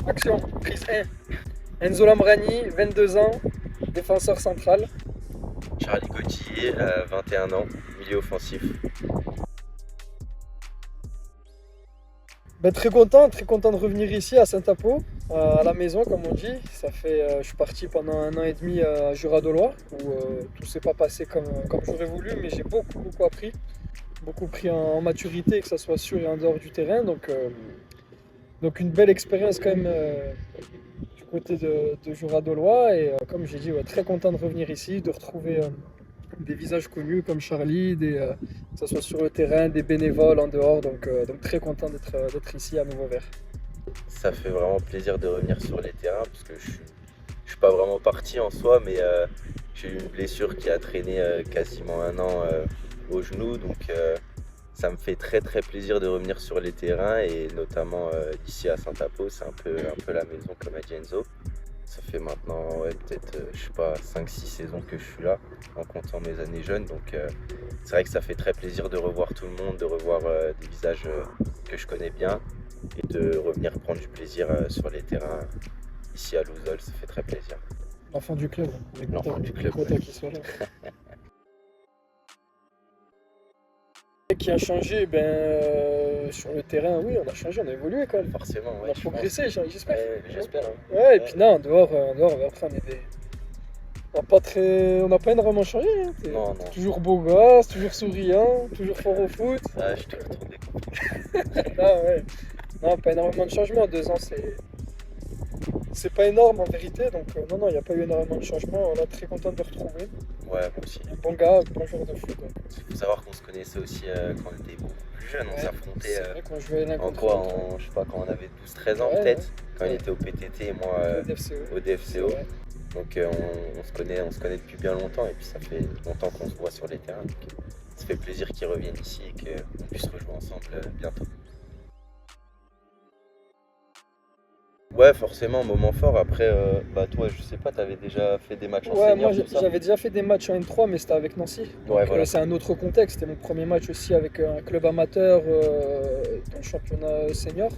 Action, prise 1. Enzo Lambrani, 22 ans, défenseur central. Charlie Gauthier, 21 ans, milieu offensif. Très content de revenir ici à Saint-Apo, à la maison comme on dit. Je suis parti pendant 1 an et demi à Jura-Dolois où tout s'est pas passé comme j'aurais voulu, mais j'ai beaucoup appris, beaucoup pris en maturité, que ce soit sur et en dehors du terrain. Donc une belle expérience quand même du côté de Jura-Dolois et comme j'ai dit, très content de revenir ici, de retrouver des visages connus comme Charlie, que ce soit sur le terrain, des bénévoles en dehors, donc très content d'être ici à Nouveau-Vert. Ça fait vraiment plaisir de revenir sur les terrains parce que je suis pas vraiment parti en soi, mais j'ai eu une blessure qui a traîné quasiment 1 an au genou, donc ça me fait très plaisir de revenir sur les terrains et notamment ici à Saint-Apo, c'est un peu la maison comme a dit Enzo. Ça fait maintenant peut-être, je sais pas, 5-6 saisons que je suis là, en comptant mes années jeunes. Donc c'est vrai que ça fait très plaisir de revoir tout le monde, de revoir des visages que je connais bien et de revenir prendre du plaisir sur les terrains ici à Lousol. Ça fait très plaisir. L'enfant du club, L'enfant du club, content qu'il soit là. Qui a changé, sur le terrain, oui, on a changé, on a évolué quand même. Forcément, On ouais, a je pense. progressé, j'espère. J'espère. Hein. Ouais, et puis non, en dehors, après, on n'a pas énormément changé. Hein. Non. T'es toujours beau gosse, toujours souriant, toujours fort au foot. Ah, je te retourne des coups. Non, ouais. Non, pas énormément de changements. En 2 ans, c'est pas énorme en vérité. Donc, non, il n'y a pas eu énormément de changements. On est très content de le retrouver. Ouais, moi aussi. Un bon gars, bon joueur de foot. Il faut savoir qu'on se connaissait aussi quand on était beaucoup plus jeunes. On Ouais, s'affrontait c'est vrai qu'on jouait l'un en contre quoi l'autre. je sais pas, quand on avait 12-13 ans Ouais, peut-être. ouais. Quand il Ouais. était au PTT et moi Au DFCO. au DFCO. Ouais. Donc on se connaît depuis bien longtemps et puis ça fait longtemps qu'on se voit sur les terrains. Donc, ça fait plaisir qu'ils reviennent ici et qu'on puisse rejouer ensemble bientôt. Ouais, forcément, moment fort. Après, toi, je sais pas, t'avais déjà fait des matchs en Ouais, moi senior comme ça? j'avais déjà fait des matchs en N3, mais c'était avec Nancy. Donc, Ouais, voilà. c'est un autre contexte. C'était mon premier match aussi avec un club amateur dans le championnat senior.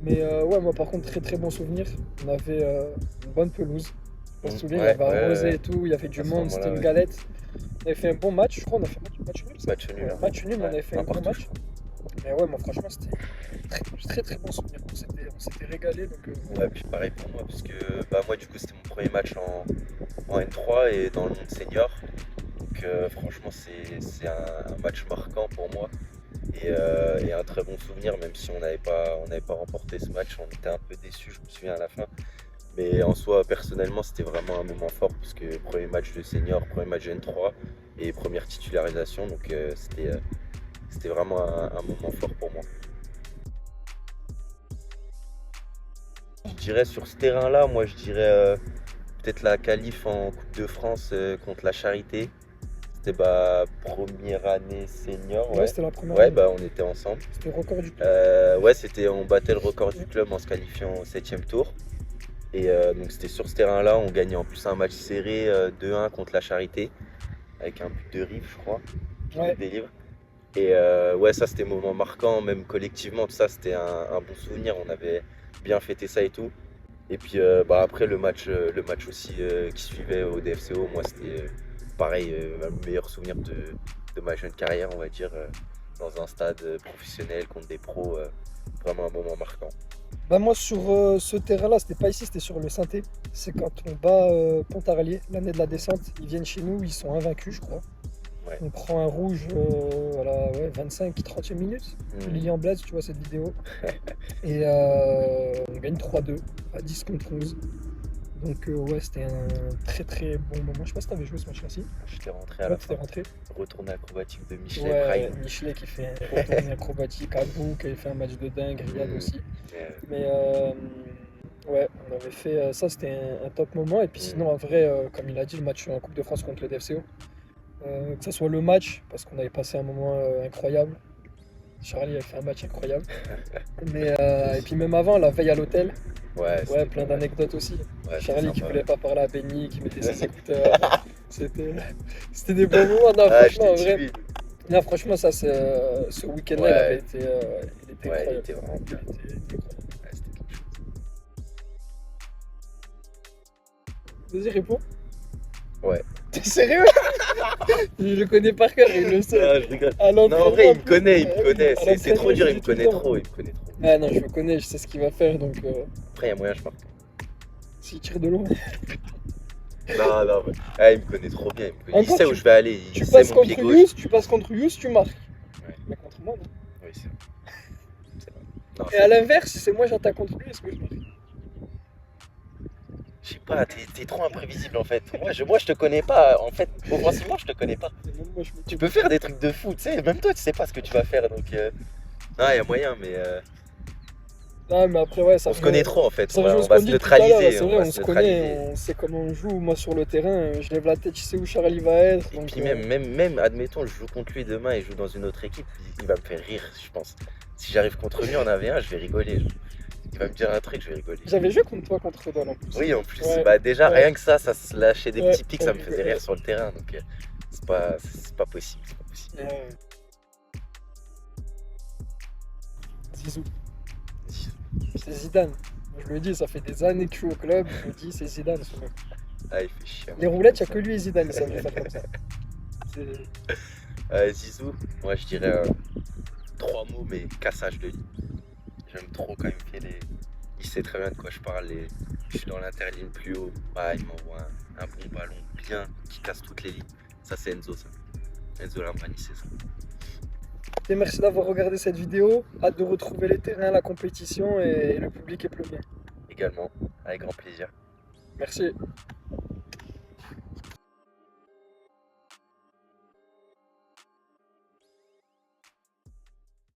Mais ouais, moi par contre, très bon souvenir. On avait une bonne pelouse. Je me souviens, il y avait arrosé et tout, il y avait du À ce monde, c'était moment-là, une ouais. galette. On avait fait un bon match, je crois, on a fait match nul. Ça. Match nul. Hein. Match nul, mais on Ouais, avait fait un bon partout, match. Mais ouais, moi franchement, c'était très bon souvenir. On s'était régalé. Donc, Ouais, puis pareil pour moi, parce que moi du coup c'était mon premier match en N3 et dans le monde senior. Donc franchement c'est un match marquant pour moi et un très bon souvenir, même si on n'avait pas remporté ce match, on était un peu déçus, je me souviens à la fin. Mais en soi personnellement c'était vraiment un moment fort parce que premier match de senior, premier match de N3 et première titularisation, donc c'était vraiment un moment fort pour moi. Je dirais sur ce terrain-là, moi je dirais peut-être la qualif en Coupe de France contre la Charité. C'était première année senior, ouais, ouais. c'était la première Ouais, année. on était ensemble. C'était le record du club. Ouais, on battait le record du club en se qualifiant au 7e tour. Et donc c'était sur ce terrain-là, on gagnait en plus un match serré 2-1 contre la Charité, avec un but de Rive, je crois, qui Ouais. nous délivre. Et ouais, ça c'était un moment marquant, même collectivement, tout ça, c'était un bon souvenir. On avait bien fêté ça et tout. Et puis après le match aussi qui suivait au DFCO, moi c'était pareil, le meilleur souvenir de ma jeune carrière, on va dire, dans un stade professionnel contre des pros, vraiment un moment marquant. Moi sur ce terrain-là, c'était pas ici, c'était sur le Synthé. C'est quand on bat Pontarlier, l'année de la descente. Ils viennent chez nous, ils sont invaincus, je crois. Ouais. On prend un rouge à la 25-30e minute. Lilian Blaise, tu vois cette vidéo. Et on gagne 3-2 à 10 contre 11. Donc ouais, c'était un très bon moment. Je sais pas si t'avais joué ce match-là aussi. J'étais rentré à la fin. Rentré. Retourné acrobatique de Michelet Ouais, Prime. Michelet qui fait un retourné acrobatique, Abou qui avait fait un match de dingue, Riyad aussi. Mais ouais, on avait fait ça, c'était un top moment. Et puis sinon, en vrai, comme il a dit, le match en Coupe de France contre le DFCO. Que ce soit le match, parce qu'on avait passé un moment incroyable. Charlie a fait un match incroyable. Mais, et puis même avant, la veille à l'hôtel, Ouais, plein d'anecdotes aussi. Ouais, Charlie qui sympa. voulait pas parler à Benny, qui mettait ses écouteurs. C'était des bons moments. Non, Ah, franchement, en j'étais vrai. timide. Non, franchement, ça, ce week-end-là, Ouais. il avait été, il était Ouais, il incroyable. était vraiment bien. Il était incroyable. Ouais, c'était quelque chose. Vas-y, réponds. Ouais. T'es sérieux? Je le connais par cœur, il le sait. Ah, je rigole. À Non, en l'entraînement, vrai, il me plus. connaît, il me Ah oui, connaît. à C'est trop l'entraînement, dur, je il me dis tout le connaît temps. trop, il me connaît trop. Ah non, je le connais, je sais ce qu'il va faire, donc Après, il y a moyen, je marque. s'il tire de loin. Non, non, ouais. Ah, il me connaît trop bien. Il Encore, sait où je vais aller. Tu Il sait passes mon pied contre gauche. Yous, tu marques. Ouais. Mais contre moi, non. Oui, c'est vrai. C'est vrai. Non, Et à l'inverse, si c'est moi j'attaque contre lui, est-ce que je marque? je sais pas, t'es trop imprévisible en fait. Moi, je te connais pas. En fait, offensivement, je te connais pas. Et même moi, je me Tu peux faire des trucs de fou, tu sais. Même toi, tu sais pas ce que tu vas faire. Donc, non, il y a moyen, mais Non, mais après, ouais, ça on se connaît trop en fait. Ça On va, rejoint on ce va qu'on se dit tout à l'heure, neutraliser. c'est On vrai, va on se se neutraliser. connaît, on sait comment on joue. Moi sur le terrain, je lève la tête, je sais où Charlie va être. Et Donc, puis même, admettons, je joue contre lui demain et je joue dans une autre équipe, il va me faire rire, je pense. Si j'arrive contre lui en AV1, je vais rigoler. Il va me dire un truc, je vais rigoler. J'avais joué contre toi contre Rodolphe en plus. Oui, en plus, Ouais, bah déjà, ouais. rien que ça se lâchait des Ouais, petits pics, ça me ouais, faisait ouais. rire sur le terrain. Donc, c'est pas possible. C'est pas possible. Ouais. Zizou, c'est Zidane. Moi, je le dis, ça fait des années que je suis au club, je me dis, c'est Zidane ce mec. Ah, il fait chier. Les roulettes, il n'y a que lui et Zidane, ils savent les faire comme ça. Zizou, moi je dirais 3 mots, mais cassage de lit. J'aime trop quand il me fait les. Il sait très bien de quoi je parle. Je suis dans l'interligne plus haut. Bah, il m'envoie un bon ballon bien qui casse toutes les lignes. Ça, c'est Enzo, ça. Enzo Lambrani, c'est ça. Et merci d'avoir regardé cette vidéo. Hâte de retrouver les terrains, la compétition et le public est plein. Également, avec grand plaisir. Merci.